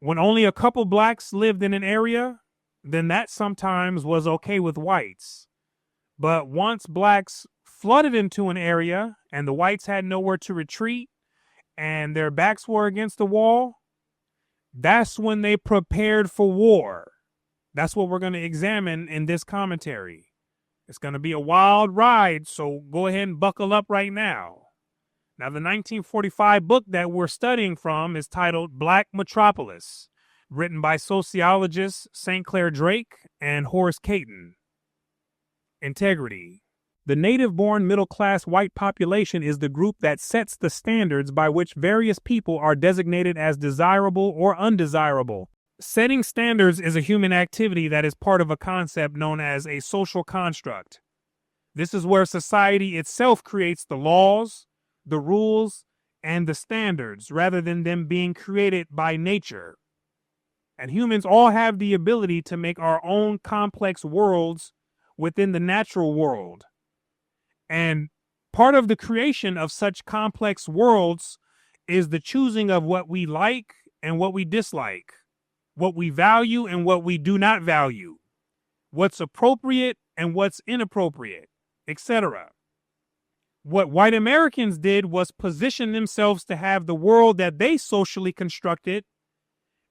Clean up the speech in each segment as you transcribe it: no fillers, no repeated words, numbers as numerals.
When only a couple blacks lived in an area, then that sometimes was okay with whites. But once blacks flooded into an area and the whites had nowhere to retreat and their backs were against the wall, that's when they prepared for war. That's what we're going to examine in this commentary. It's going to be a wild ride, so go ahead and buckle up right now. Now, the 1945 book that we're studying from is titled Black Metropolis, written by sociologists St. Clair Drake and Horace Caton. Integrity. The native-born middle-class white population is the group that sets the standards by which various people are designated as desirable or undesirable. Setting standards is a human activity that is part of a concept known as a social construct. This is where society itself creates the laws, the rules, and the standards rather than them being created by nature. And humans all have the ability to make our own complex worlds within the natural world. And part of the creation of such complex worlds is the choosing of what we like and what we dislike, what we value and what we do not value, what's appropriate and what's inappropriate, etc. What white Americans did was position themselves to have the world that they socially constructed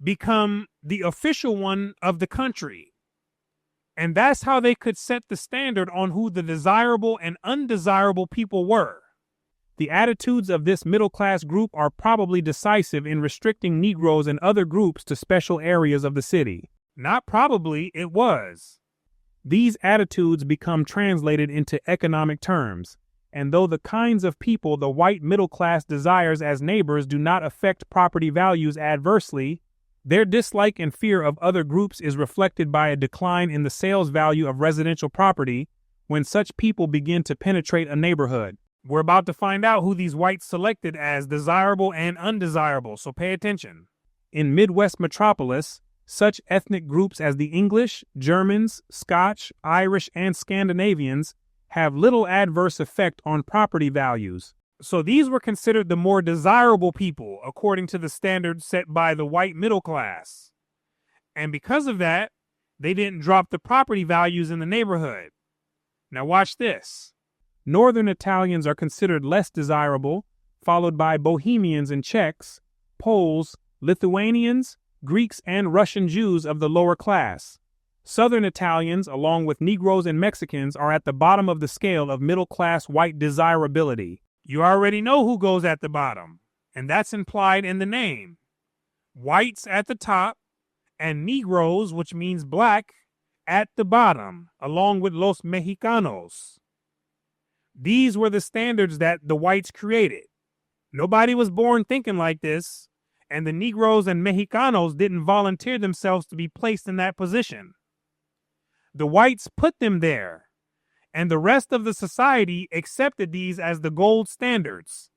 become the official one of the country. And that's how they could set the standard on who the desirable and undesirable people were. The attitudes of this middle-class group are probably decisive in restricting Negroes and other groups to special areas of the city. Not probably, it was. These attitudes become translated into economic terms, and though the kinds of people the white middle class desires as neighbors do not affect property values adversely, their dislike and fear of other groups is reflected by a decline in the sales value of residential property when such people begin to penetrate a neighborhood. We're about to find out who these whites selected as desirable and undesirable, so pay attention. In Midwest Metropolis, such ethnic groups as the English, Germans, Scotch, Irish, and Scandinavians have little adverse effect on property values. So these were considered the more desirable people according to the standards set by the white middle class. And because of that, they didn't drop the property values in the neighborhood. Now watch this. Northern Italians are considered less desirable, followed by Bohemians and Czechs, Poles, Lithuanians, Greeks, and Russian Jews of the lower class. Southern Italians, along with Negroes and Mexicans, are at the bottom of the scale of middle-class white desirability. You already know who goes at the bottom, and that's implied in the name. Whites at the top, and Negroes, which means black, at the bottom, along with Los Mexicanos. These were the standards that the whites created. Nobody was born thinking like this, and the Negroes and Mexicanos didn't volunteer themselves to be placed in that position. The whites put them there, and the rest of the society accepted these as the gold standards,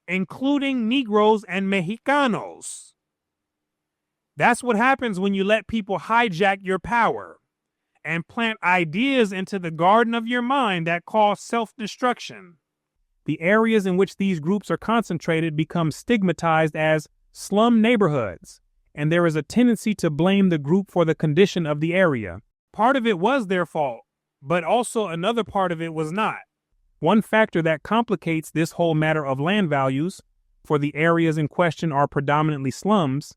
including Negroes and Mexicanos. That's what happens when you let people hijack your power and plant ideas into the garden of your mind that cause self-destruction. The areas in which these groups are concentrated become stigmatized as slum neighborhoods, and there is a tendency to blame the group for the condition of the area. Part of it was their fault, but also another part of it was not. One factor that complicates this whole matter of land values, for the areas in question are predominantly slums,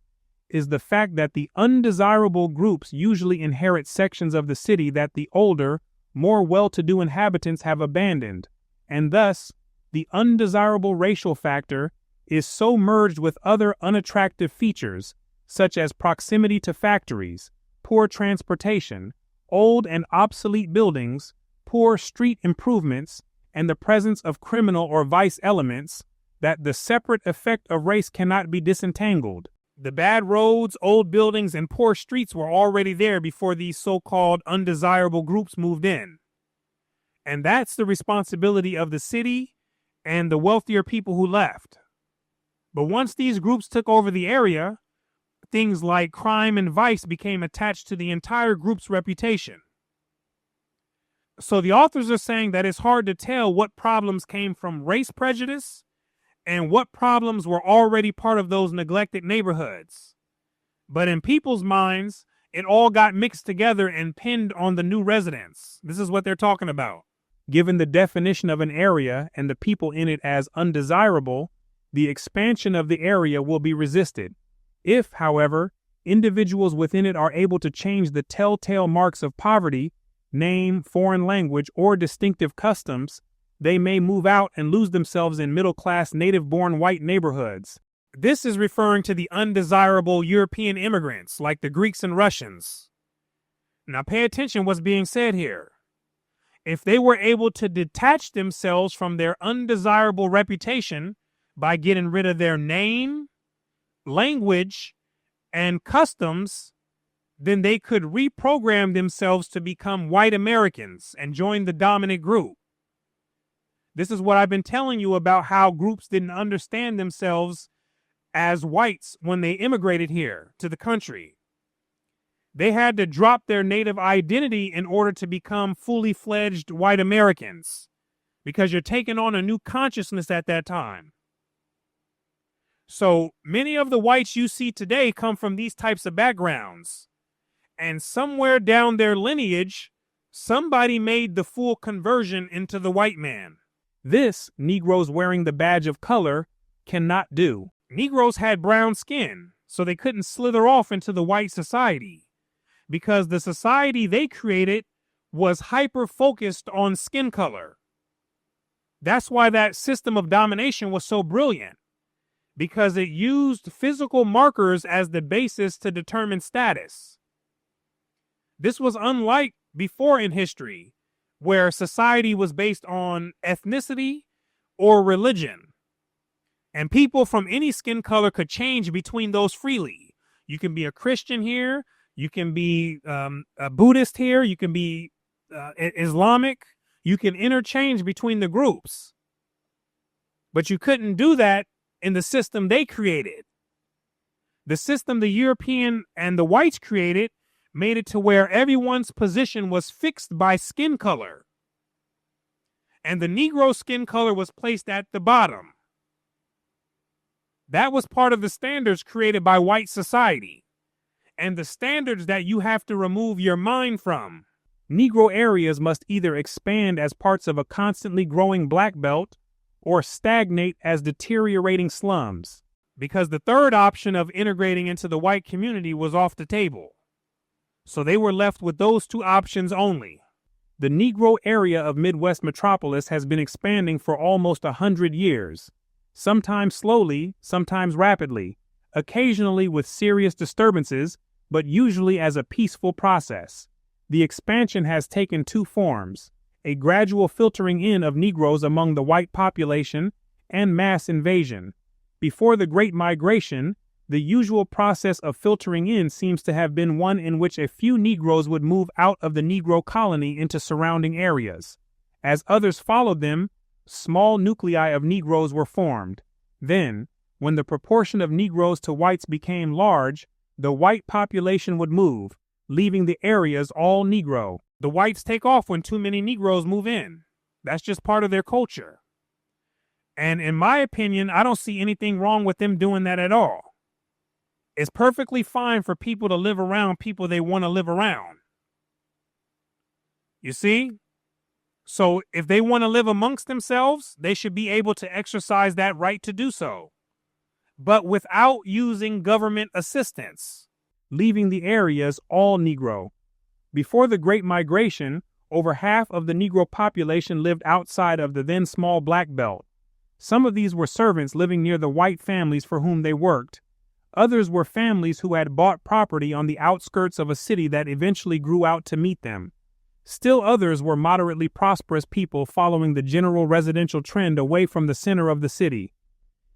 is the fact that the undesirable groups usually inherit sections of the city that the older, more well-to-do inhabitants have abandoned, and thus the undesirable racial factor is so merged with other unattractive features, such as proximity to factories, poor transportation, old and obsolete buildings, poor street improvements, and the presence of criminal or vice elements, that the separate effect of race cannot be disentangled. The bad roads, old buildings, and poor streets were already there before these so-called undesirable groups moved in. And that's the responsibility of the city and the wealthier people who left. But once these groups took over the area, things like crime and vice became attached to the entire group's reputation. So the authors are saying that it's hard to tell what problems came from race prejudice and what problems were already part of those neglected neighborhoods. But in people's minds, it all got mixed together and pinned on the new residents. This is what they're talking about. Given the definition of an area and the people in it as undesirable, the expansion of the area will be resisted. If, however, individuals within it are able to change the telltale marks of poverty, name, foreign language, or distinctive customs, they may move out and lose themselves in middle-class native-born white neighborhoods. This is referring to the undesirable European immigrants, like the Greeks and Russians. Now pay attention what's being said here. If they were able to detach themselves from their undesirable reputation by getting rid of their name, language, and customs, then they could reprogram themselves to become white Americans and join the dominant group. This is what I've been telling you about how groups didn't understand themselves as whites when they immigrated here to the country. They had to drop their native identity in order to become fully fledged white Americans, because you're taking on a new consciousness at that time. So many of the whites you see today come from these types of backgrounds. And somewhere down their lineage, somebody made the full conversion into the white man. This, Negroes wearing the badge of color cannot do. Negroes had brown skin, so they couldn't slither off into the white society, because the society they created was hyper-focused on skin color. That's why that system of domination was so brilliant, because it used physical markers as the basis to determine status. This was unlike before in history, where society was based on ethnicity or religion. And people from any skin color could change between those freely. You can be a Christian here, you can be a Buddhist here, you can be Islamic, you can interchange between the groups. But you couldn't do that in the system they created. The system the European and the whites created made it to where everyone's position was fixed by skin color. And the Negro skin color was placed at the bottom. That was part of the standards created by white society, and the standards that you have to remove your mind from. Negro areas must either expand as parts of a constantly growing black belt or stagnate as deteriorating slums, because the third option of integrating into the white community was off the table. So they were left with those two options only. The Negro area of Midwest metropolis has been expanding for almost 100 years, sometimes slowly, sometimes rapidly, occasionally with serious disturbances, but usually as a peaceful process. The expansion has taken two forms: a gradual filtering in of Negroes among the white population and mass invasion. Before the Great Migration, the usual process of filtering in seems to have been one in which a few Negroes would move out of the Negro colony into surrounding areas. As others followed them, small nuclei of Negroes were formed. Then, when the proportion of Negroes to whites became large, the white population would move, leaving the areas all Negro. The whites take off when too many Negroes move in. That's just part of their culture. And in my opinion, I don't see anything wrong with them doing that at all. It's perfectly fine for people to live around people they want to live around. You see? So if they want to live amongst themselves, they should be able to exercise that right to do so, but without using government assistance, leaving the areas all Negro. Before the Great Migration, over half of the Negro population lived outside of the then small black belt. Some of these were servants living near the white families for whom they worked. Others were families who had bought property on the outskirts of a city that eventually grew out to meet them. Still others were moderately prosperous people following the general residential trend away from the center of the city.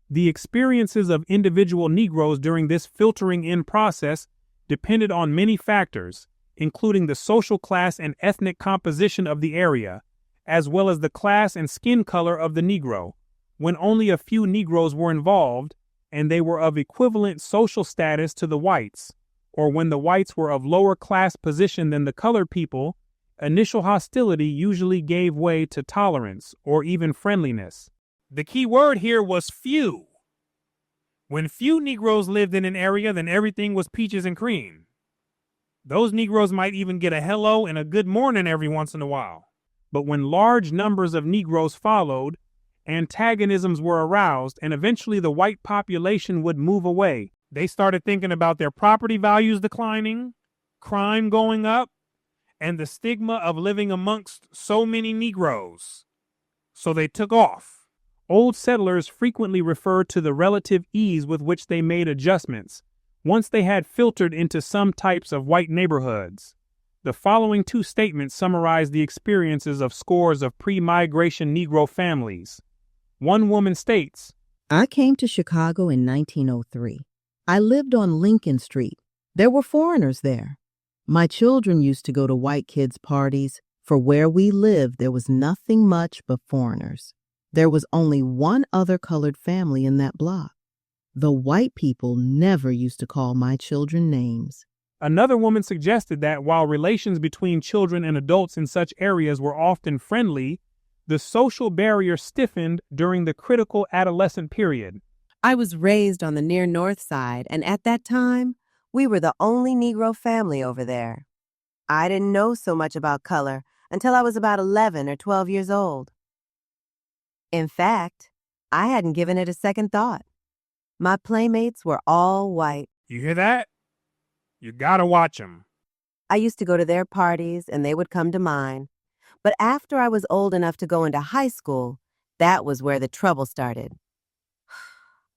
The experiences of individual Negroes during this filtering in process depended on many factors, including the social class and ethnic composition of the area, as well as the class and skin color of the Negro. When only a few Negroes were involved, and they were of equivalent social status to the whites, or when the whites were of lower class position than the colored people, initial hostility usually gave way to tolerance or even friendliness. The key word here was few. When few Negroes lived in an area, then everything was peaches and cream. Those Negroes might even get a hello and a good morning every once in a while. But when large numbers of Negroes followed, antagonisms were aroused, and eventually the white population would move away. They started thinking about their property values declining, crime going up, and the stigma of living amongst so many Negroes. So they took off. Old settlers frequently referred to the relative ease with which they made adjustments once they had filtered into some types of white neighborhoods. The following two statements summarize the experiences of scores of pre-migration Negro families. One woman states, "I came to Chicago in 1903. I lived on Lincoln Street. There were foreigners there. My children used to go to white kids' parties. For where we lived, there was nothing much but foreigners. There was only one other colored family in that block. The white people never used to call my children names." Another woman suggested that while relations between children and adults in such areas were often friendly, the social barrier stiffened during the critical adolescent period. "I was raised on the near north side, and at that time, we were the only Negro family over there. I didn't know so much about color until I was about 11 or 12 years old. In fact, I hadn't given it a second thought. My playmates were all white. You hear that? You gotta watch them. I used to go to their parties, and they would come to mine. But after I was old enough to go into high school, that was where the trouble started.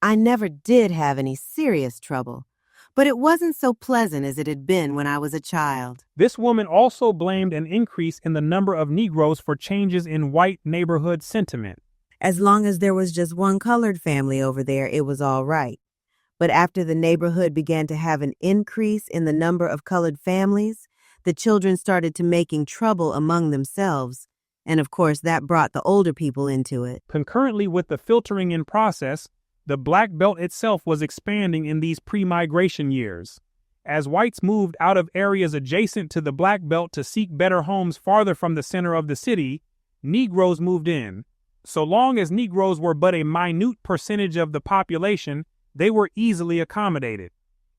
I never did have any serious trouble, but it wasn't so pleasant as it had been when I was a child." This woman also blamed an increase in the number of Negroes for changes in white neighborhood sentiment. "As long as there was just one colored family over there, it was all right. But after the neighborhood began to have an increase in the number of colored families, the children started to making trouble among themselves, and of course that brought the older people into it." Concurrently with the filtering in process, the Black Belt itself was expanding in these pre-migration years. As whites moved out of areas adjacent to the Black Belt to seek better homes farther from the center of the city, Negroes moved in. So long as Negroes were but a minute percentage of the population, they were easily accommodated.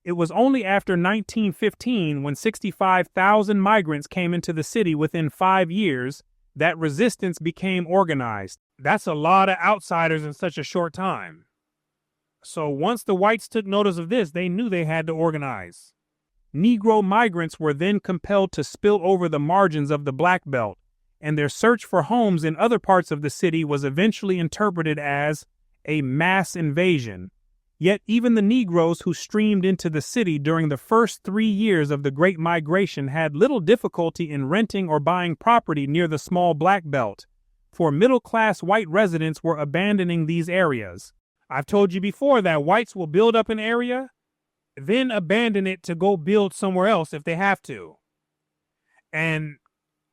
It was only after 1915, when 65,000 migrants came into the city within 5 years, that resistance became organized. That's a lot of outsiders in such a short time. So once the whites took notice of this, they knew they had to organize. Negro migrants were then compelled to spill over the margins of the Black Belt, and their search for homes in other parts of the city was eventually interpreted as a mass invasion. Yet even the Negroes who streamed into the city during the first 3 years of the Great Migration had little difficulty in renting or buying property near the small Black Belt, for middle-class white residents were abandoning these areas. I've told you before that whites will build up an area, then abandon it to go build somewhere else if they have to. And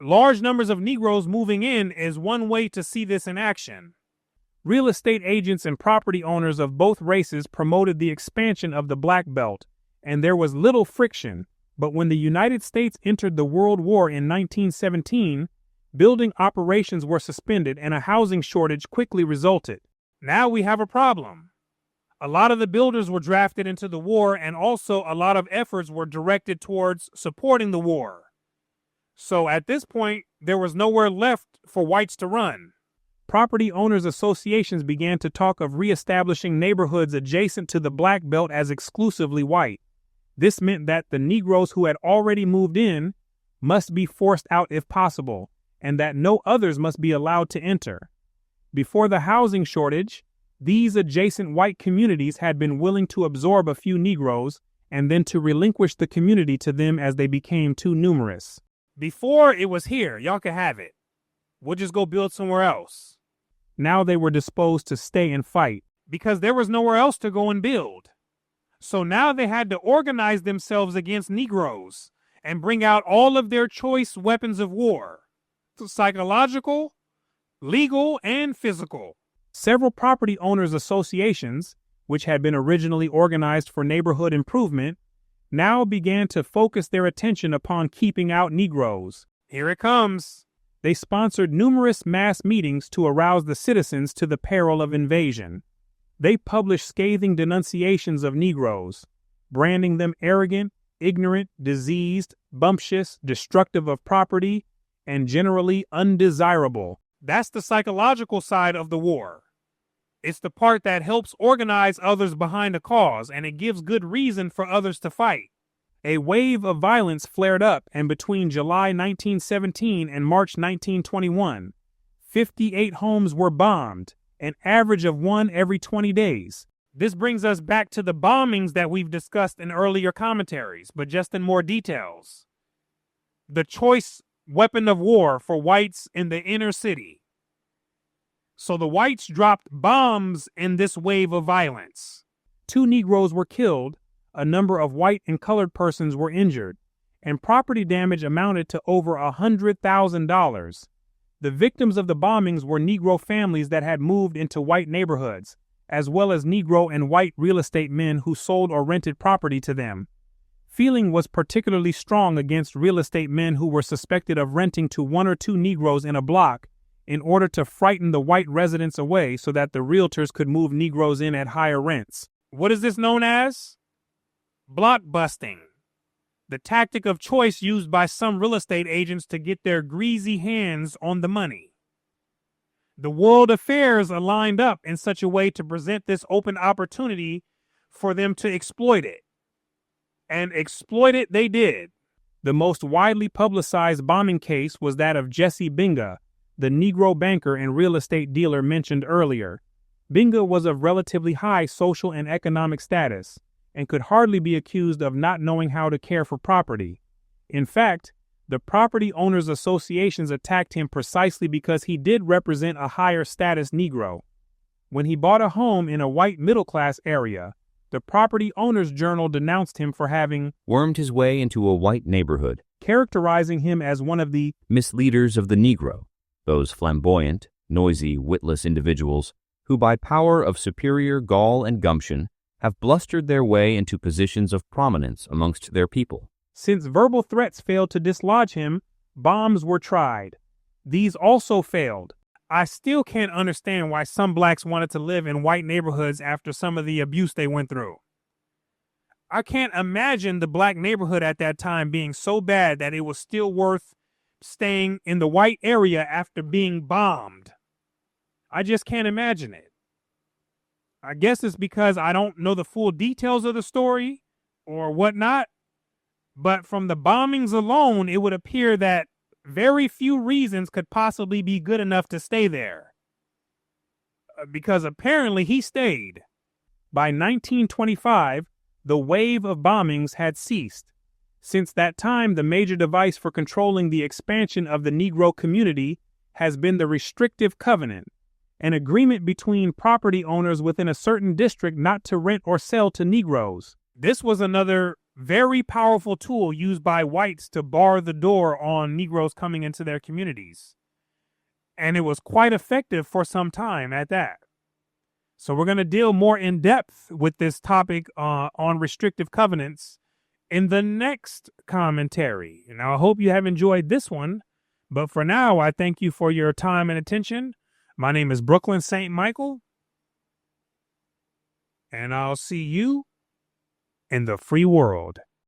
large numbers of Negroes moving in is one way to see this in action. Real estate agents and property owners of both races promoted the expansion of the Black Belt, and there was little friction. But when the United States entered the World War in 1917, building operations were suspended and a housing shortage quickly resulted. Now we have a problem. A lot of the builders were drafted into the war, and also a lot of efforts were directed towards supporting the war. So at this point, there was nowhere left for whites to run. Property owners associations began to talk of reestablishing neighborhoods adjacent to the Black Belt as exclusively white. This meant that the Negroes who had already moved in must be forced out if possible, and that no others must be allowed to enter. Before the housing shortage, these adjacent white communities had been willing to absorb a few Negroes and then to relinquish the community to them as they became too numerous. Before it was here, y'all could have it. We'll just go build somewhere else. Now they were disposed to stay and fight because there was nowhere else to go and build. So now they had to organize themselves against Negroes and bring out all of their choice weapons of war, psychological, legal, and physical. Several property owners' associations, which had been originally organized for neighborhood improvement, now began to focus their attention upon keeping out Negroes. Here it comes. They sponsored numerous mass meetings to arouse the citizens to the peril of invasion. They published scathing denunciations of Negroes, branding them arrogant, ignorant, diseased, bumptious, destructive of property, and generally undesirable. That's the psychological side of the war. It's the part that helps organize others behind a cause, and it gives good reason for others to fight. A wave of violence flared up, and between July 1917 and March 1921, 58 homes were bombed, an average of one every 20 days. This brings us back to the bombings that we've discussed in earlier commentaries, but just in more details. The choice weapon of war for whites in the inner city. So the whites dropped bombs in this wave of violence. 2 Negroes were killed, a number of white and colored persons were injured, and property damage amounted to over $100,000. The victims of the bombings were Negro families that had moved into white neighborhoods, as well as Negro and white real estate men who sold or rented property to them. Feeling was particularly strong against real estate men who were suspected of renting to 1 or 2 Negroes in a block in order to frighten the white residents away so that the realtors could move Negroes in at higher rents. What is this known as? Block busting. The tactic of choice used by some real estate agents to get their greasy hands on the money. The world affairs aligned up in such a way to present this open opportunity for them to exploit it. And exploit it they did. The most widely publicized bombing case was that of Jesse Binga, the Negro banker and real estate dealer mentioned earlier. Binga was of relatively high social and economic status, and could hardly be accused of not knowing how to care for property. In fact, the property owners associations attacked him precisely because he did represent a higher status Negro. When he bought a home in a white middle-class area, the Property Owners Journal denounced him for having wormed his way into a white neighborhood, characterizing him as one of the misleaders of the Negro, those flamboyant, noisy, witless individuals who by power of superior gall and gumption have blustered their way into positions of prominence amongst their people. Since verbal threats failed to dislodge him, bombs were tried. These also failed. I still can't understand why some blacks wanted to live in white neighborhoods after some of the abuse they went through. I can't imagine the black neighborhood at that time being so bad that it was still worth staying in the white area after being bombed. I just can't imagine it. I guess it's because I don't know the full details of the story or whatnot, but from the bombings alone, it would appear that very few reasons could possibly be good enough to stay there. Because apparently he stayed. By 1925, the wave of bombings had ceased. Since that time, the major device for controlling the expansion of the Negro community has been the Restrictive Covenant, an agreement between property owners within a certain district not to rent or sell to Negroes. This was another very powerful tool used by whites to bar the door on Negroes coming into their communities. And it was quite effective for some time at that. So we're going to deal more in depth with this topic on restrictive covenants in the next commentary. Now, I hope you have enjoyed this one, but for now, I thank you for your time and attention. My name is Brooklyn St. Michael, and I'll see you in the free world.